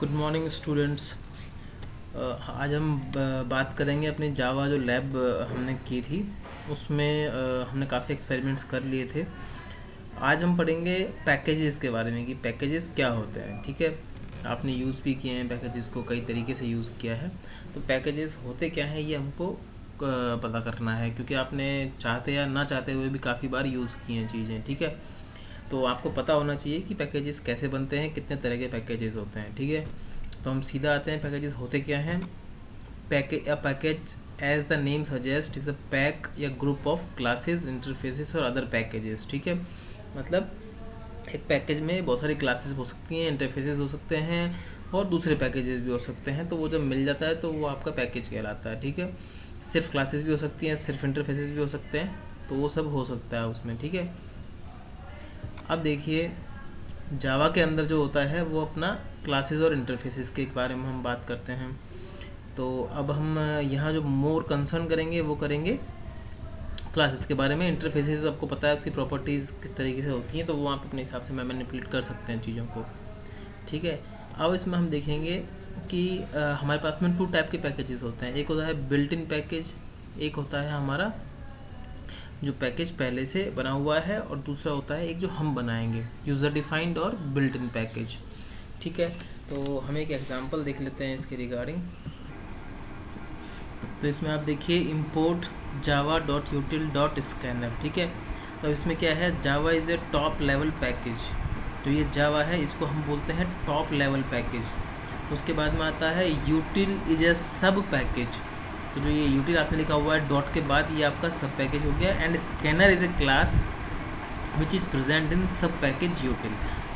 Good morning students. आज हम बात करेंगे अपनी जावा जो लैब हमने की थी उसमें हमने काफ़ी एक्सपेरिमेंट्स कर लिए थे। आज हम पढ़ेंगे पैकेजेस के बारे में कि पैकेजेस क्या होते हैं। ठीक है, आपने यूज़ भी किए हैं पैकेजेस को, कई तरीके से यूज़ किया है। तो पैकेजेस होते क्या हैं ये हमको पता करना है, क्योंकि आपने चाहते या ना चाहते हुए भी काफ़ी बार यूज़ किए हैं चीज़ें। ठीक है, तो आपको पता होना चाहिए कि पैकेजेस कैसे बनते हैं, कितने तरह के पैकेजेस होते हैं। ठीक है, तो हम सीधा आते हैं पैकेजेस होते क्या हैं। Package as the name suggest is a pack या ग्रुप ऑफ क्लासेस, इंटरफेसेस और अदर पैकेजेस। ठीक है, मतलब एक पैकेज में बहुत सारी क्लासेस हो सकती हैं, इंटरफेसेस हो सकते हैं और दूसरे पैकेजेस भी हो सकते हैं। तो वो जब मिल जाता है तो वो आपका पैकेज कहलाता है। ठीक है, सिर्फ क्लासेस भी हो सकती हैं, सिर्फ इंटरफेसेस भी हो सकते हैं, तो वो सब हो सकता है उसमें। ठीक है, अब देखिए जावा के अंदर जो होता है वो अपना क्लासेस और इंटरफेसेस के बारे में हम बात करते हैं। तो अब हम यहाँ जो मोर कंसर्न करेंगे वो करेंगे क्लासेस के बारे में। इंटरफेसेस आपको पता है उसकी प्रॉपर्टीज़ किस तरीके से होती हैं, तो वो आप अपने हिसाब से मैनिपुलेट कर सकते हैं चीज़ों को। ठीक है, अब इसमें हम देखेंगे कि हमारे पास में 2 टाइप के पैकेजेस होते हैं। एक होता है बिल्ट इन पैकेज, एक होता है हमारा जो पैकेज पहले से बना हुआ है, और दूसरा होता है एक जो हम बनाएंगे, यूज़र डिफाइंड और बिल्ट इन पैकेज। ठीक है, तो हम एक एग्जांपल देख लेते हैं इसके रिगार्डिंग। तो इसमें आप देखिए import java.util.scanner। ठीक है, तो इसमें क्या है, जावा is a top level package. तो ये जावा है, इसको हम बोलते हैं टॉप लेवल पैकेज। उसके बाद में आता है यूटिल इज ए सब पैकेज। तो जो ये यूटिल आपने लिखा हुआ है डॉट के बाद, ये आपका सब पैकेज हो गया। And scanner is a class which is present in सब पैकेज यूटिल।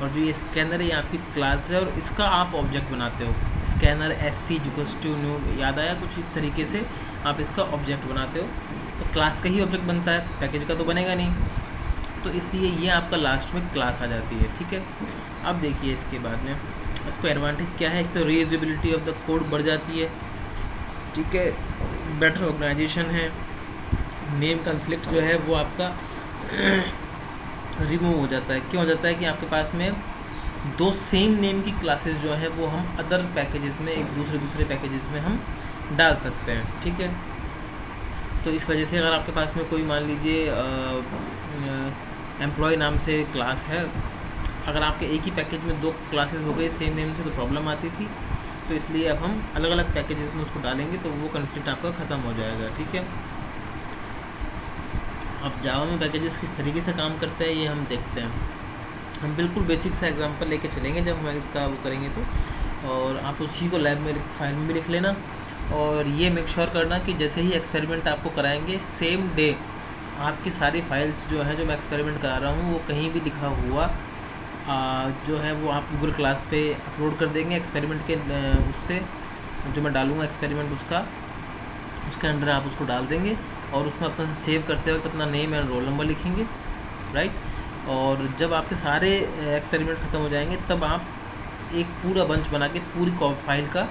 और जो ये स्कैनर है ये आपकी क्लास है और इसका आप ऑब्जेक्ट बनाते हो। स्कैनर SC न्यू, याद आया कुछ इस तरीके से आप इसका ऑब्जेक्ट बनाते हो। तो क्लास का ही ऑब्जेक्ट बनता है, पैकेज का तो बनेगा नहीं, तो इसलिए ये आपका लास्ट में क्लास आ जाती है। ठीक है, अब देखिए इसके बाद में इसको एडवांटेज क्या है। एक तो रीयूजेबिलिटी ऑफ द कोड बढ़ जाती है। ठीक है, बेटर ऑर्गेनाइजेशन है। नेम कन्फ्लिक्ट जो है वो आपका रिमूव हो जाता है। क्यों हो जाता है कि आपके पास में 2 सेम नेम की क्लासेस जो है वो हम अदर पैकेजेस में, एक दूसरे पैकेजेस में हम डाल सकते हैं। ठीक है, तो इस वजह से अगर आपके पास में कोई मान लीजिए एम्प्लॉय नाम से क्लास है, अगर आपके एक ही पैकेज में 2 क्लासेस हो गए सेम नेम से तो प्रॉब्लम आती थी। तो इसलिए अब हम अलग अलग पैकेजेस में उसको डालेंगे तो वो कन्फ्लिक्ट आपका ख़त्म हो जाएगा। ठीक है, अब जावा में पैकेजेस किस तरीके से काम करते हैं ये हम देखते हैं। हम बिल्कुल बेसिक सा एग्जांपल लेके चलेंगे जब हम इसका वो करेंगे तो, और आप उसी को लैब में फाइल में भी लिख लेना। और ये मेक श्योर करना कि जैसे ही एक्सपेरिमेंट आपको कराएंगे सेम डे आपकी सारी फाइल्स जो है, जो मैं एक्सपेरिमेंट करा रहा हूँ, वो कहीं भी लिखा हुआ जो है वो आप गूगल क्लास पे अपलोड कर देंगे एक्सपेरिमेंट के उससे जो मैं डालूँगा एक्सपेरिमेंट उसके अंडर आप उसको डाल देंगे और उसमें अपना सेव करते वक्त अपना नेम एंड रोल नंबर लिखेंगे, राइट। और जब आपके सारे एक्सपेरिमेंट ख़त्म हो जाएंगे तब आप एक पूरा बंच बना के पूरी फाइल का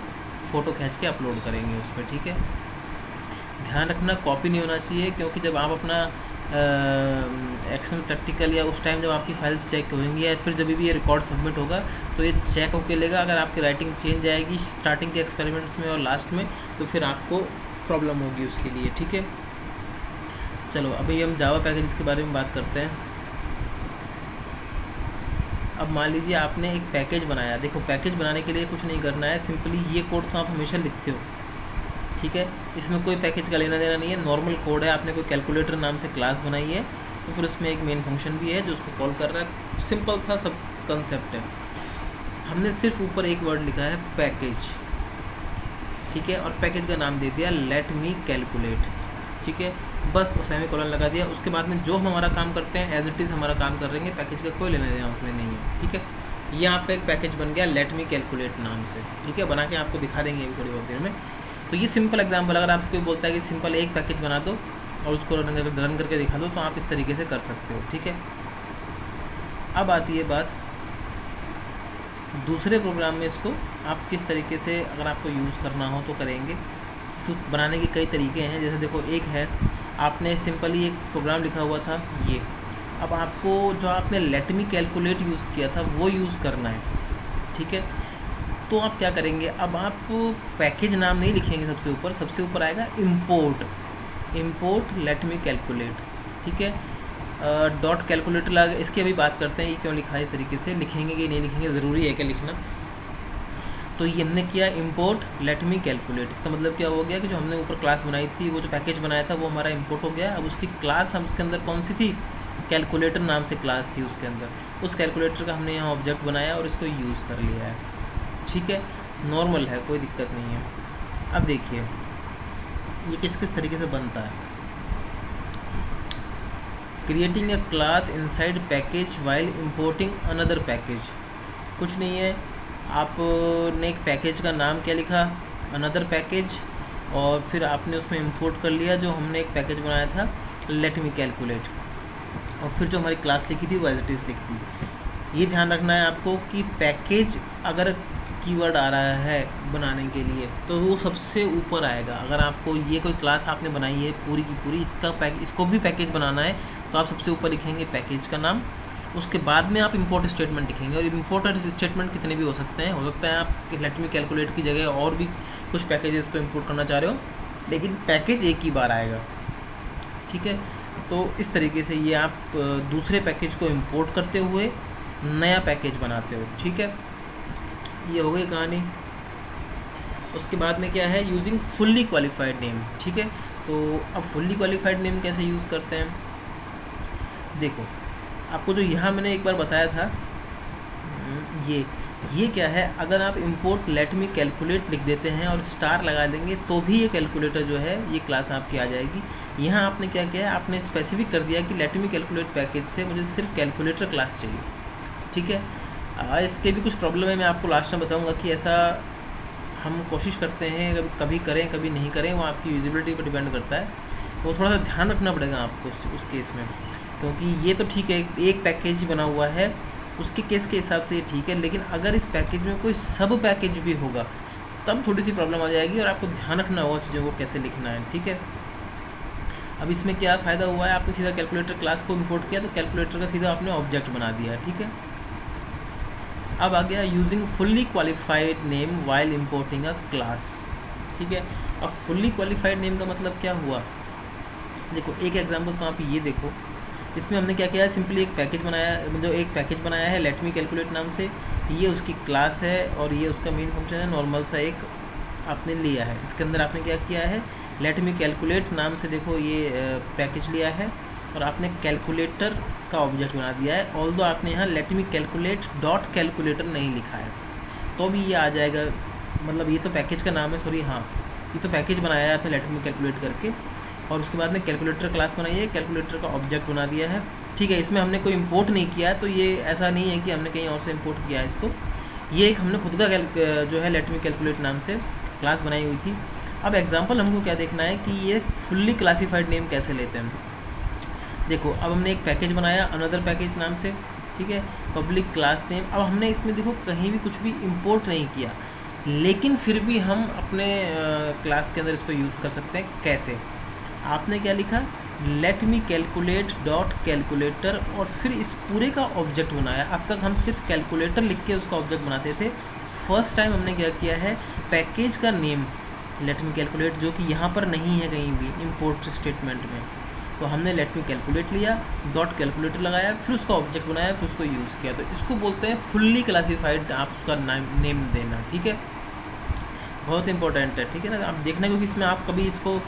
फ़ोटो खींच के अपलोड करेंगे उस पर। ठीक है, ध्यान रखना कॉपी नहीं होना चाहिए, क्योंकि जब आप अपना एक्सेल प्रैक्टिकल या उस टाइम जब आपकी फाइल्स चेक होंगी या फिर जब भी ये रिकॉर्ड सबमिट होगा तो ये चेक होके लेगा। अगर आपकी राइटिंग चेंज आएगी स्टार्टिंग के एक्सपेरिमेंट्स में और लास्ट में, तो फिर आपको प्रॉब्लम होगी उसके लिए। ठीक है, चलो अभी हम जावा पैकेजेस के बारे में बात करते हैं। अब मान लीजिए आपने एक पैकेज बनाया। देखो पैकेज बनाने के लिए कुछ नहीं करना है, सिंपली ये कोड तो आप हमेशा लिखते हो। ठीक है, इसमें कोई पैकेज का लेना देना नहीं है, नॉर्मल कोड है। आपने कोई कैलकुलेटर नाम से क्लास बनाई है, तो फिर उसमें एक मेन फंक्शन भी है जो उसको कॉल कर रहा है। सिंपल सा सब कंसेप्ट है। हमने सिर्फ ऊपर एक वर्ड लिखा है पैकेज। ठीक है, और पैकेज का नाम दे दिया लेट मी कैलकुलेट। ठीक है, बस सेमीकोलन लगा दिया। उसके बाद में जो हम हमारा काम करते हैं एज इट इज़ हमारा काम कर रहेंगे, पैकेज का कोई लेना देना उसमें नहीं है। ठीक है, ये आपका एक पैकेज बन गया लेट मी कैलकुलेट नाम से। ठीक है, बना के आपको दिखा देंगे अभी थोड़ी बहुत देर में। तो ये सिंपल एग्जांपल, अगर आपको कोई बोलता है कि सिंपल एक पैकेज बना दो और उसको रन करके दिखा दो, तो आप इस तरीके से कर सकते हो। ठीक है, अब आती है बात दूसरे प्रोग्राम में इसको आप किस तरीके से अगर आपको यूज़ करना हो तो करेंगे। इसको बनाने के कई तरीके हैं। जैसे देखो, एक है आपने सिंपली एक प्रोग्राम लिखा हुआ था ये, अब आपको जो आपने लेट मी कैलकुलेट यूज़ किया था वो यूज़ करना है। ठीक है, तो आप क्या करेंगे, अब आप पैकेज नाम नहीं लिखेंगे सबसे ऊपर आएगा इम्पोर्ट लेट मी कैलकुलेट, ठीक है। डॉट कैलकुलेटर लगा, इसकी अभी बात करते हैं ये क्यों लिखा है इस तरीके से, लिखेंगे कि नहीं लिखेंगे, ज़रूरी है क्या लिखना। तो ये हमने किया इम्पोर्ट लेट मी कैलकुलेट, इसका मतलब क्या हो गया कि जो हमने ऊपर क्लास बनाई थी, वो जो पैकेज बनाया था वो हमारा इम्पोर्ट हो गया। अब उसकी क्लास हम उसके अंदर कौन सी थी, कैलकुलेटर नाम से क्लास थी उसके अंदर, उस कैलकुलेटर का हमने यहाँ ऑब्जेक्ट बनाया और इसको यूज़ कर लिया है, ठीक है, नॉर्मल है, कोई दिक्कत नहीं है। अब देखिए ये किस तरीके से बनता है, creating a class inside package while importing another package. कुछ नहीं है, आपने एक पैकेज का नाम क्या लिखा, अनदर पैकेज, और फिर आपने उसमें इंपोर्ट कर लिया जो हमने एक पैकेज बनाया था लेट मी कैलकुलेट, और फिर जो हमारी क्लास लिखी थी वो एज इट इज़ लिखी थी। ये ध्यान रखना है आपको कि पैकेज अगर कीवर्ड आ रहा है बनाने के लिए तो वो सबसे ऊपर आएगा। अगर आपको ये कोई क्लास आपने बनाई है पूरी की पूरी, इसको भी पैकेज बनाना है तो आप सबसे ऊपर लिखेंगे पैकेज का नाम, उसके बाद में आप इंपोर्ट स्टेटमेंट लिखेंगे। और इंपोर्ट स्टेटमेंट कितने भी हो सकते हैं, हो सकता है आप लेट मी कैलकुलेट की जगह और भी कुछ पैकेजेस को इंपोर्ट करना चाह रहे हो, लेकिन पैकेज एक ही बार आएगा, ठीक है। तो इस तरीके से ये आप दूसरे पैकेज को इंपोर्ट करते हुए नया पैकेज बनाते हो, ठीक है। ये हो गई कहानी। उसके बाद में क्या है, यूजिंग फुल्ली क्वालिफाइड नेम, ठीक है। तो अब फुल्ली क्वालिफाइड नेम कैसे यूज़ करते हैं, देखो आपको जो यहाँ मैंने एक बार बताया था, ये क्या है, अगर आप इंपोर्ट लेट मी कैलकुलेट लिख देते हैं और स्टार लगा देंगे तो भी ये कैलकुलेटर जो है ये क्लास आपकी आ जाएगी। यहाँ आपने क्या किया है, आपने स्पेसिफिक कर दिया कि लेट मी कैलकुलेट पैकेज से मुझे सिर्फ कैलकुलेटर क्लास चाहिए, ठीक है। इसके भी कुछ प्रॉब्लम है, मैं आपको लास्ट में बताऊँगा कि ऐसा हम कोशिश करते हैं, कभी करें कभी नहीं करें, वो आपकी यूजिबिलिटी पर डिपेंड करता है, वो थोड़ा सा ध्यान रखना पड़ेगा आपको उस केस में। क्योंकि ये तो ठीक है, एक पैकेज बना हुआ है उसके केस के हिसाब से ये ठीक है, लेकिन अगर इस पैकेज में कोई सब पैकेज भी होगा तब थोड़ी सी प्रॉब्लम आ जाएगी और आपको ध्यान रखना होगा चीज़ों को कैसे लिखना है, ठीक है। अब इसमें क्या फ़ायदा हुआ है, आपने सीधा कैलकुलेटर क्लास को इंपोर्ट किया तो कैलकुलेटर का सीधा आपने ऑब्जेक्ट बना दिया, ठीक है। अब आ गया using fully qualified name while importing अ क्लास, ठीक है। अब फुल्ली क्वालिफाइड नेम का मतलब क्या हुआ, देखो एक एग्जांपल तो आप ये देखो, इसमें हमने क्या किया है, सिंपली एक पैकेज बनाया, जो एक पैकेज बनाया है लेट मी कैलकुलेट नाम से, ये उसकी क्लास है और ये उसका मेन फंक्शन है, नॉर्मल सा एक आपने लिया है। इसके अंदर आपने क्या किया है, लेट मी कैलकुलेट नाम से देखो ये पैकेज लिया है और आपने कैलकुलेटर का ऑब्जेक्ट बना दिया है। ऑल्दो आपने यहाँ let me calculate dot calculator नहीं लिखा है तो भी ये आ जाएगा, मतलब ये तो पैकेज का नाम है, सॉरी हाँ ये तो पैकेज बनाया है आपने लेट मी कैलकुलेट करके, और उसके बाद में कैलकुलेटर क्लास बनाई है, कैलकुलेटर का ऑब्जेक्ट बना दिया है, ठीक है। इसमें हमने कोई इंपोर्ट नहीं किया तो ये ऐसा नहीं है कि हमने कहीं और से इंपोर्ट किया है इसको, ये एक हमने खुद का जो है लेट मी कैलकुलेट नाम से क्लास बनाई हुई थी। अब एग्जांपल हमको क्या देखना है कि ये फुल्ली क्लासिफाइड नेम कैसे लेते हैं। देखो अब हमने एक पैकेज बनाया अनदर पैकेज नाम से, ठीक है, पब्लिक क्लास नेम। अब हमने इसमें देखो कहीं भी कुछ भी इंपोर्ट नहीं किया, लेकिन फिर भी हम अपने क्लास के अंदर इसको यूज़ कर सकते हैं। कैसे, आपने क्या लिखा, let me calculate dot calculator, और फिर इस पूरे का ऑब्जेक्ट बनाया। अब तक हम सिर्फ कैलकुलेटर लिख के उसका ऑब्जेक्ट बनाते थे, फर्स्ट टाइम हमने क्या किया है, पैकेज का नेम लेट मी कैलकुलेट, जो कि यहाँ पर नहीं है कहीं भी इंपोर्ट स्टेटमेंट में, तो हमने लेट मी कैलकुलेट लिया, डॉट कैलकुलेटर लगाया, फिर उसका ऑब्जेक्ट बनाया, फिर उसको यूज़ किया। तो इसको बोलते हैं फुल्ली क्लासिफाइड आप उसका नेम देना, ठीक है, बहुत इंपॉर्टेंट है, ठीक है ना। आप देखना, क्योंकि इसमें आप कभी इसको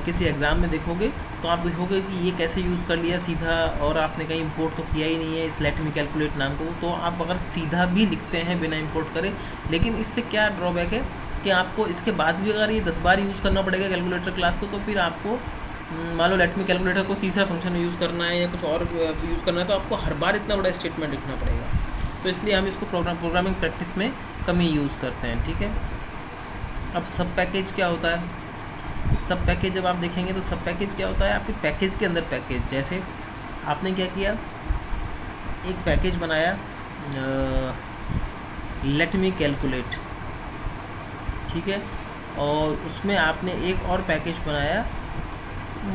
किसी एग्ज़ाम में देखोगे तो आप देखोगे कि ये कैसे यूज़ कर लिया सीधा, और आपने कहीं इंपोर्ट तो किया ही नहीं है इस लेट मी कैलकुलेट नाम को, तो आप अगर सीधा भी लिखते हैं बिना इंपोर्ट करे, लेकिन इससे क्या ड्रॉबैक है कि आपको इसके बाद भी अगर ये 10 बार यूज़ करना पड़ेगा कैलकुलेटर क्लास को, तो फिर आपको मान लो लेट मी कैलकुलेटर को तीसरा फंक्शन यूज़ करना है या कुछ और यूज़ करना है, तो आपको हर बार इतना बड़ा स्टेटमेंट लिखना पड़ेगा। तो इसलिए हम इसको प्रोग्रामिंग प्रैक्टिस में कम ही यूज़ करते हैं, ठीक है। अब सब पैकेज क्या होता है, सब पैकेज जब आप देखेंगे तो सब पैकेज क्या होता है, आपके पैकेज के अंदर पैकेज। जैसे आपने क्या किया, एक पैकेज बनाया लेट मी कैलकुलेट, ठीक है, और उसमें आपने एक और पैकेज बनाया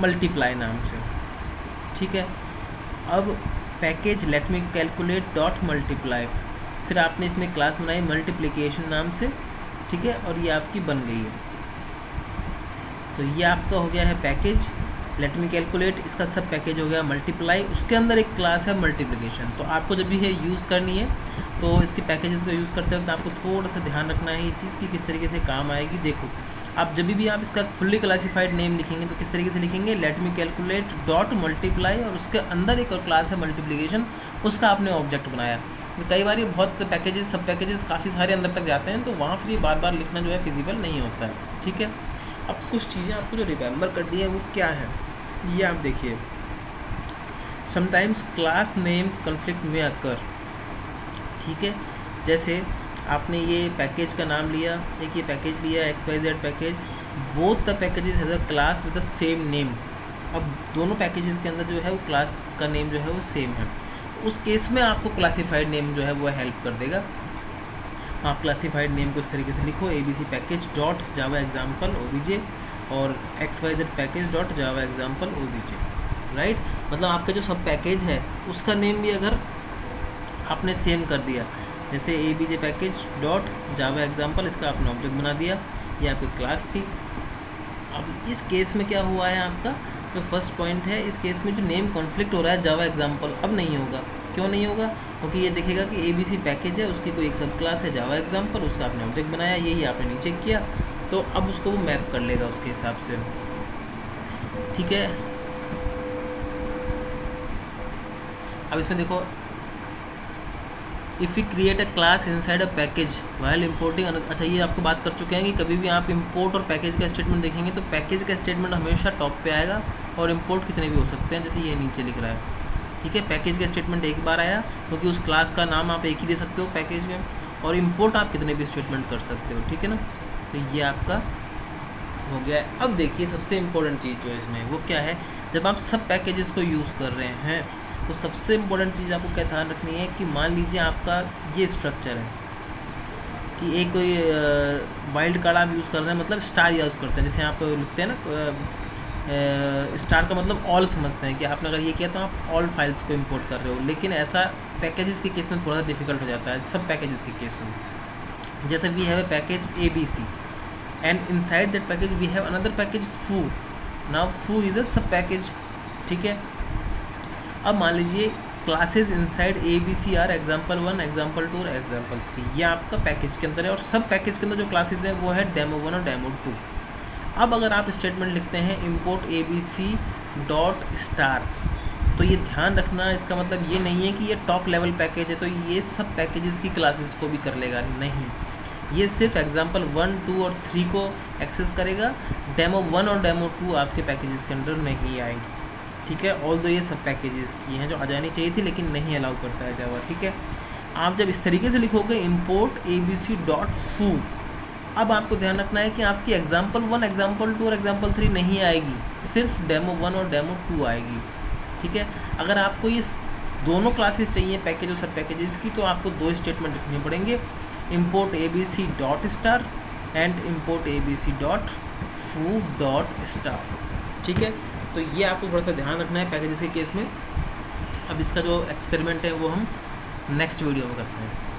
मल्टीप्लाई नाम से, ठीक है। अब package let me calculate dot multiply, फिर आपने इसमें क्लास बनाई मल्टीप्लिकेशन नाम से, ठीक है, और ये आपकी बन गई है। तो ये आपका हो गया है पैकेज। लेट मी कैलकुलेट, इसका सब पैकेज हो गया मल्टीप्लाई, उसके अंदर एक क्लास है मल्टीप्लिकेशन। तो आपको जब भी है यूज़ करनी है तो इसके पैकेजेस को यूज़ करते वक्त आपको थोड़ा सा ध्यान रखना है ये चीज़ कि किस तरीके से काम आएगी। देखो आप जब भी आप इसका फुल्ली क्लासिफाइड नेम लिखेंगे तो किस तरीके से लिखेंगे, let me calculate dot multiply, और उसके अंदर एक और क्लास है मल्टीप्लिकेशन, उसका आपने ऑब्जेक्ट बनाया। तो कई बार ये बहुत पैकेजेस सब पैकेजेस काफ़ी सारे अंदर तक जाते हैं, तो वहाँ फिर ये बार बार लिखना जो है फिजिबल नहीं होता है, ठीक है। अब कुछ चीज़ें आपको जो रिमेंबर करनी है वो क्या है, ये आप देखिए। समटाइम्स क्लास नेम कॉन्फ्लिक्ट में अकर, ठीक है। जैसे आपने ये पैकेज का नाम लिया, एक ये पैकेज लिया XYZ package, both the packages has a class with the same name. अब दोनों पैकेजेस के अंदर जो है वो क्लास का नेम जो है वो सेम है। उस केस में आपको क्लासिफाइड नेम जो है वो हेल्प कर देगा। आप क्लासिफाइड नेम को इस तरीके से लिखो, ABC पैकेज डॉट जावा एग्जाम्पल OBJ और XYZ पैकेज डॉट जावा एग्जाम्पल OBJ, राइट। मतलब आपका जो सब पैकेज है उसका नेम भी अगर आपने सेम कर दिया, जैसे ABJ पैकेज डॉट जावा एग्जाम्पल, इसका आपने ऑब्जेक्ट बना दिया, ये आपकी क्लास थी। अब इस केस में क्या हुआ है, आपका जो फर्स्ट पॉइंट है, इस केस में जो नेम कॉन्फ्लिक्ट हो रहा है जावा एग्जाम्पल, अब नहीं होगा। क्यों नहीं होगा, क्योंकि ये देखेगा कि ABC पैकेज है, उसकी कोई एक सब क्लास है जावा एग्जाम्पल, उसका आपने ऑब्जेक्ट बनाया, यही आपने नीचे किया, तो अब उसको वो मैप कर लेगा उसके हिसाब से, ठीक है। अब इसमें देखो, if you create a class inside a package while importing, अच्छा ये आपको बात कर चुके हैं कि कभी भी आप इंपोर्ट और पैकेज का स्टेटमेंट देखेंगे तो पैकेज का स्टेटमेंट हमेशा टॉप पे आएगा और इंपोर्ट कितने भी हो सकते हैं, जैसे ये नीचे लिख रहा है, ठीक है। पैकेज का स्टेटमेंट एक बार आया क्योंकि उस क्लास का नाम आप एक ही दे सकते हो पैकेज में, और इंपोर्ट आप कितने भी स्टेटमेंट कर सकते हो, ठीक है ना। तो ये आपका हो गया है। अब देखिए सबसे इम्पोर्टेंट चीज़ जो है इसमें वो क्या है, जब आप सब पैकेजेस को यूज़ कर रहे हैं तो सबसे इम्पोर्टेंट चीज़ आपको क्या ध्यान रखनी है कि मान लीजिए आपका ये स्ट्रक्चर है कि एक कोई वाइल्ड कार्ड आप यूज़ कर रहे हैं, मतलब स्टार यूज़ करते हैं, जैसे आप लिखते हैं ना स्टार का मतलब ऑल समझते हैं कि आपने अगर ये किया तो आप ऑल फाइल्स को इंपोर्ट कर रहे हो, लेकिन ऐसा पैकेजेस के केस में थोड़ा सा डिफिकल्ट हो जाता है सब पैकेजेस के केस में। जैसे we have a package ABC and inside that package we have another package foo, now foo is a sub package, ठीक है। अब मान लीजिए classes inside ABC are example1 example2 और example3, ये आपका पैकेज के अंदर है, और सब पैकेज के अंदर जो क्लासेज हैं वो है demo1 और demo2। अब अगर आप स्टेटमेंट लिखते हैं import ABC डॉट स्टार, तो ये ध्यान रखना, इसका मतलब ये नहीं है कि ये टॉप लेवल पैकेज है तो ये सब पैकेजेस की क्लासेस को भी कर लेगा, नहीं, ये सिर्फ example1, 2 और 3 को एक्सेस करेगा, demo1 और demo2 आपके पैकेजेस के अंदर नहीं आएंगी, ठीक है। ऑल दो ये सब पैकेजेस की हैं जो आ जानी चाहिए थी लेकिन नहीं अलाउ करता है जावा, ठीक है। आप जब इस तरीके से लिखोगे import ABC डॉट foo, अब आपको ध्यान रखना है कि आपकी example1, example2 और example3 नहीं आएगी, सिर्फ demo1 और demo2 आएगी, ठीक है। अगर आपको ये दोनों क्लासेस चाहिए पैकेज और सब पैकेजेस की तो आपको दो स्टेटमेंट लिखने पड़ेंगे, import ABC dot star and import ABC dot foo dot star, ठीक है। तो ये आपको थोड़ा सा ध्यान रखना है पैकेजेस के केस में। अब इसका जो एक्सपेरिमेंट है वो हम नेक्स्ट वीडियो में करते हैं।